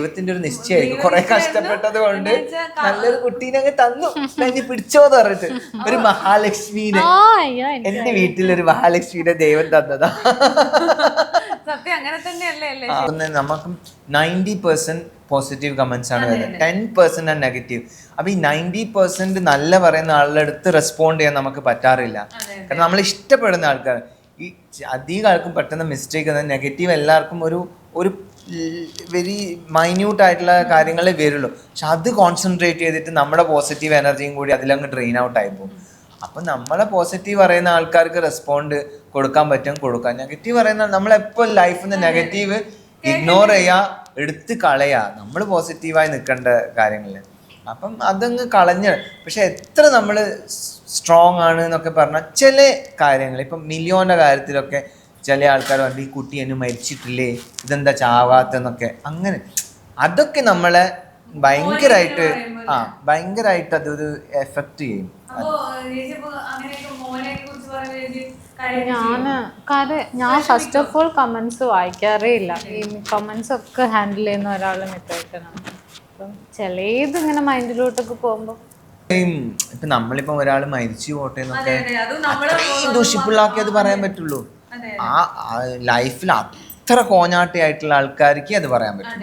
ദൈവത്തിന്റെ ഒരു നിശ്ചയമായിരിക്കും. കുറെ കഷ്ടപ്പെട്ടത് കൊണ്ട് നല്ലൊരു കുട്ടീനെ അങ്ങ് തന്നു, ഇനി പിടിച്ചോന്ന് പറഞ്ഞിട്ട്. ഒരു മഹാലക്ഷ്മീനെ, എന്റെ വീട്ടിലൊരു മഹാലക്ഷ്മീനെ ദൈവം തന്നതാ. സത്യം അങ്ങനെ തന്നെയല്ലേ. നമുക്ക് 90% പോസിറ്റീവ് കമന്റ്സ് ആണ് വരുന്നത്, 10% ആണ് നെഗറ്റീവ്. അപ്പൊ ഈ 90% നല്ല പറയുന്ന ആളുടെ അടുത്ത് റെസ്പോണ്ട് ചെയ്യാൻ നമുക്ക് പറ്റാറില്ല. കാരണം നമ്മൾ ഇഷ്ടപ്പെടുന്ന ആൾക്കാർ, ഈ അധികം ആൾക്കും പെട്ടെന്ന് മിസ്റ്റേക്ക് നെഗറ്റീവ് എല്ലാവർക്കും ഒരു വെരി മൈന്യൂട്ട് ആയിട്ടുള്ള കാര്യങ്ങളെ വരുള്ളൂ. പക്ഷെ അത് കോൺസെൻട്രേറ്റ് ചെയ്തിട്ട് നമ്മുടെ പോസിറ്റീവ് എനർജിയും കൂടി അതിലങ്ങ് ഡ്രെയിൻ ഔട്ട് ആയി പോകും. അപ്പം നമ്മളെ പോസിറ്റീവ് പറയുന്ന ആൾക്കാർക്ക് റെസ്പോണ്ട് കൊടുക്കാൻ പറ്റും, കൊടുക്കാം. നെഗറ്റീവ് പറയുന്ന നമ്മളെപ്പോൾ ലൈഫിൽ നിന്ന് നെഗറ്റീവ് ഇഗ്നോർ ചെയ്യുക, എടുത്ത് കളയുക. നമ്മൾ പോസിറ്റീവായി നിൽക്കേണ്ട കാര്യങ്ങളിൽ അപ്പം അതങ്ങ് കളഞ്ഞ്. പക്ഷെ എത്ര നമ്മൾ സ്ട്രോങ് ആണ് എന്നൊക്കെ പറഞ്ഞാൽ ചില കാര്യങ്ങൾ, ഇപ്പം മില്യോന്റെ കാര്യത്തിലൊക്കെ ചില ആൾക്കാർ പറഞ്ഞു ഈ കുട്ടി എന്നെ മരിച്ചിട്ടില്ലേ, ഇതെന്താ ചാവാത്തെന്നൊക്കെ. അങ്ങനെ അതൊക്കെ നമ്മളെ ഭയങ്കരമായിട്ട് അതൊരു എഫക്റ്റ് ചെയ്യും. ഞാൻ ഫസ്റ്റ് ഓഫ് ഓൾ കമന്റ്സ് വായിക്കാറേ ഇല്ല. ഈ കമന്റ്സ് ഒക്കെ ഹാൻഡിൽ ചെയ്യുന്ന ഒരാൾ മിത്രമായിട്ടാണ്. അപ്പം ചിലത് ഇങ്ങനെ മൈൻഡിലോട്ടൊക്കെ പോകുമ്പോ ഇപ്പൊ നമ്മളിപ്പോ ഒരാൾ മരിച്ചു പോട്ടെ എന്നൊക്കെ ദുഷിപ്പിള്ളാക്കി അത് പറയാൻ പറ്റുള്ളൂ. ആ ലൈഫിൽ അത്ര കോഞ്ഞാട്ടിയായിട്ടുള്ള ആൾക്കാർക്ക് അത് പറയാൻ പറ്റും.